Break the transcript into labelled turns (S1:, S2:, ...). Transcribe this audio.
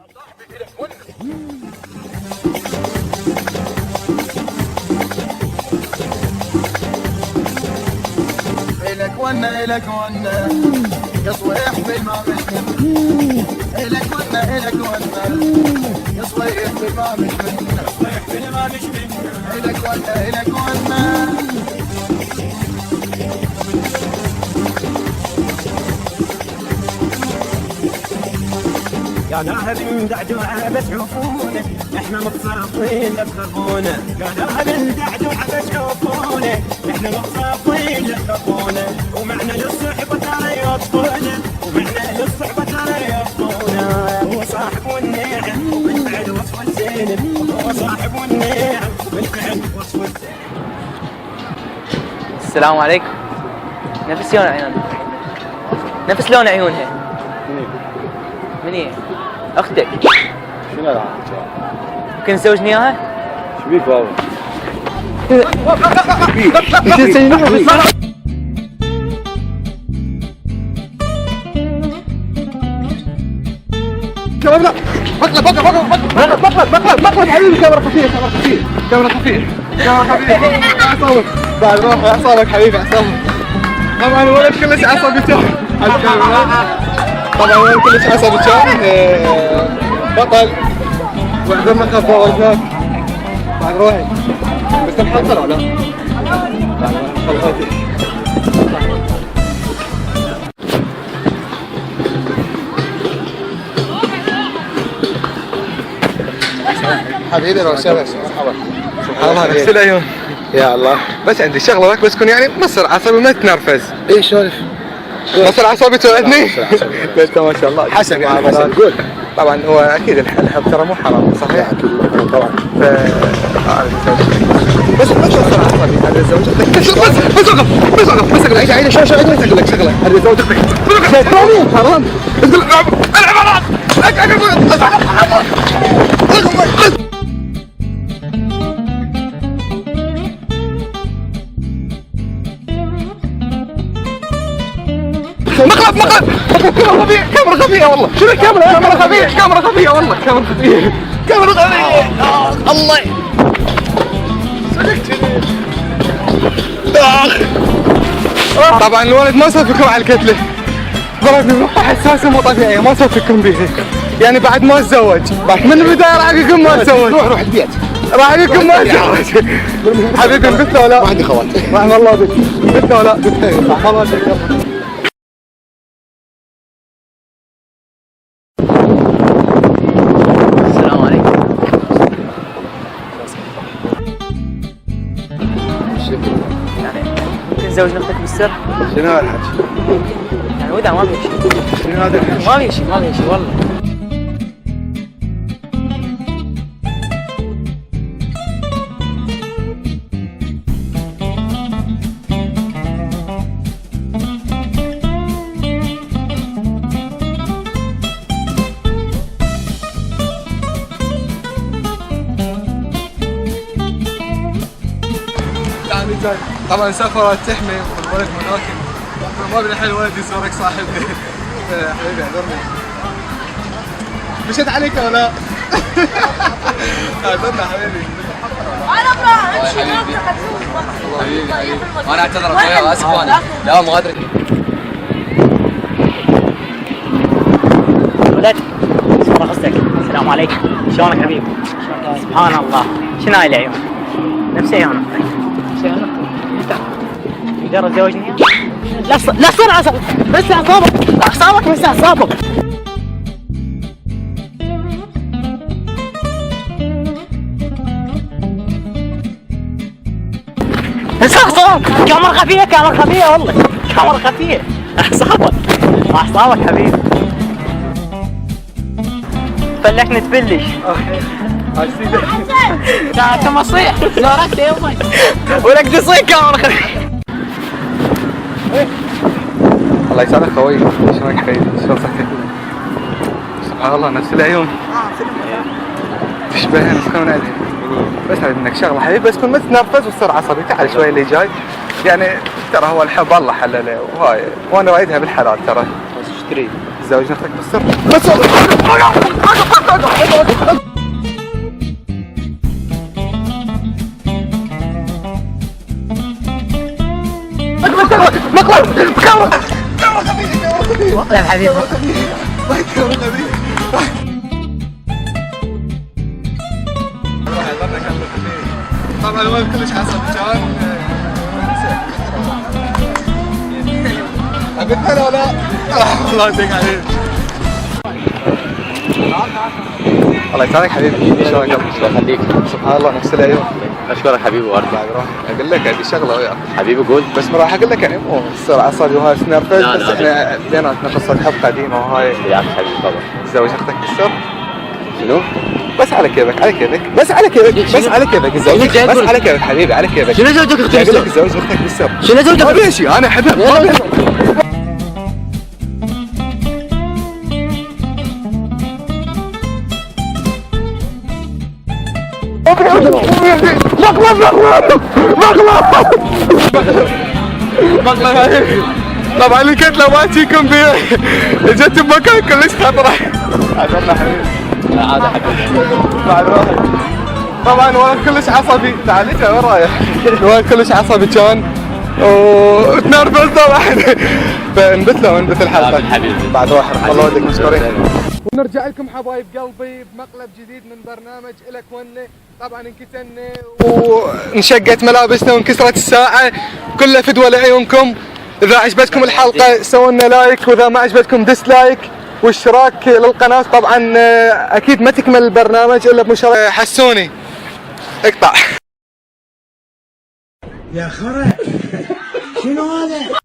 S1: إلك ونا إلك ونا يصويح بالماء مشمن إلك ونا إلك ونا يصويح بالماء مشمن يصويح بالماء مشمن إلك ونا إلك ونا
S2: يا ذاهب دعدوعة بتشوفونه احنا متصافين بخربونه يا ذاهب دعدوعة بتشوفونه احنا متصافين بخربونه ومعنا للصحبة ترى يطفونه ومعنا للصحبة ترى يطفونه هو صاحب والنعم وبالفعل وصف الزين هو صاحب والنعم وبالفعل وصف الزين.
S3: السلام عليكم. نفس لون عيونها نفس لون عيونها. من هي؟ اختك.
S4: شنو هذا؟
S3: ممكن تزوجني اياها؟
S4: ايش بيك بابا؟
S1: لا مقلب حبيبي كاميرا خفيف كاميرا خفيف عصابك بعد روح عصابك حبيبي عصابك. طبعا الولد كلش عصبي على الكاميرا. طبعا الولد كلش عصبي بطل واعذرنا خاف وجهك بعد روحي بس نحصل ولا لا؟ حبيبي لو شبك مرحبا. سبحان الله نفس العيون يا الله. بس عندي شغله لك بس كن يعني مصر عصبي ما تتنرفز. ايش سولف؟ مصر عصبي توعدني؟ بس ما شاء الله حسن يعني قول. طبعا هو اكيد الحب ترى مو حرام صحيح؟ اكيد طبعا. بس مصر عصبي هذا زوجتك بس وقف عيد شغله هذا زوجتك حرام العب مقلب كاميرا خفية والله. شنو كاميرا خفية والله كاميرا خفية الله صدقتني. طبعا الولد ما صفكم على الكتلة ضربني بروحه حساسة مو طبيعية ما صفكم بيها يعني بعد ما اتزوج من البداية راح اقولكم ما اتزوج. روح البيت راح اقولكم ما اتزوج. حبيبي بنت ولا؟ ما عندي خوات. رحم الله بك. بنت ولا؟ بنتين. رحم الله بك.
S3: السلام عليكم. يعني ممكن تزوجني اختك بالسر؟
S4: شنو هذا الحكي؟
S3: يعني ودع ما في شيء.
S4: شنو هذا الحكي؟
S3: ما في شيء والله.
S1: طبعا سفرة تحمي والولد مناكب ما بنحل الولد يصورك صاحبي. حبيبي اعذرني مشيت عليك ولا؟ اعذرنا حبيبي.
S5: انا ابغى امشي
S6: حبيبي انا اعتذر اخويا اسف انا لا ما ادري.
S3: ولد اسمع قصدك. السلام عليكم. شلونك حبيبي؟ سبحان الله شنو هاي العيون؟ نفس عيونك. تقدر تزوجني؟ لا صر عصابك بس اعصابك بس اعصابك. بس اعصابك كاميرا خفية والله كاميرا خفية. اعصابك حبيبي. فلكني تبلش. انت مصيح لا ركت يا امي ولك تصيح كاميرا خفية.
S1: الله يسعدك خوي. شلونك حبيبي؟ شلون صحتك؟ سبحان الله نفس العيون تشبهها نفس كون عندي. بس هذا منك شغله حبيبي بس كن ما تتنرفز وتصير عصبي. تعال شوي اللي جاي يعني ترى هو الحب الله حلله وهاي وانا وايدها بالحلال ترى.
S4: بس ايش تريد؟
S1: تزوجني اختك بالسر بس
S3: والله حبيبي
S1: طبعا الوالد كلش عصبي كان قلت له لا والله يدق عليك الله يسعدك حبيبي شلونك
S6: الله يخليك.
S1: سبحان الله نفس العيون
S6: اشكرك حبيبي ورد.
S1: اقول لك عندي شغله وياك
S6: حبيبي قول.
S1: بس ما راح اقول لك يعني مو تصير عصبي وهاي سنرفز
S6: لا،
S1: بس
S6: لا.
S1: احنا بيناتنا قصه حب قديمه وهاي
S6: بالعكس حبيبي طبعا.
S1: تزوج اختك بالسر
S6: شنو؟
S1: بس على كيفك على كيفك بس على كيفك بس على كيفك الزوج
S6: جاي
S1: بس
S6: تقول-
S1: على كيفك حبيبي على كيفك
S6: شنو زوجك اختي
S1: جايب لك
S6: بالسر؟
S1: تزوج اختك بالسر
S6: شنو زوجك؟
S1: ما بيها شيء انا احبها ما بيها مقلب طبعا الكتله ما تجيكم بيه جت بمكان كلش خطره عجبنا حبيبي
S6: لا عادي حبيبي.
S1: بعد روحي طبعا الولد كلش عصبي تعال انت وين رايح؟ الولد كلش عصبي كان وتنرفز طبعا فانبت له وانبت الحلقه
S6: لا، حبيبي.
S1: بعد روحي رحم الله والديك مشكورين ونرجع لكم حبايب قلبي بمقلب جديد من برنامج إلك ونه طبعا انكتنا وانشقت ملابسنا وانكسرت الساعه كله فدوه لعيونكم اذا عجبتكم الحلقه سووا لنا لايك واذا ما عجبتكم ديسلايك واشتراك للقناه طبعا اكيد ما تكمل البرنامج الا بمشاركه حسوني اقطع
S2: يا خرا شنو هذا؟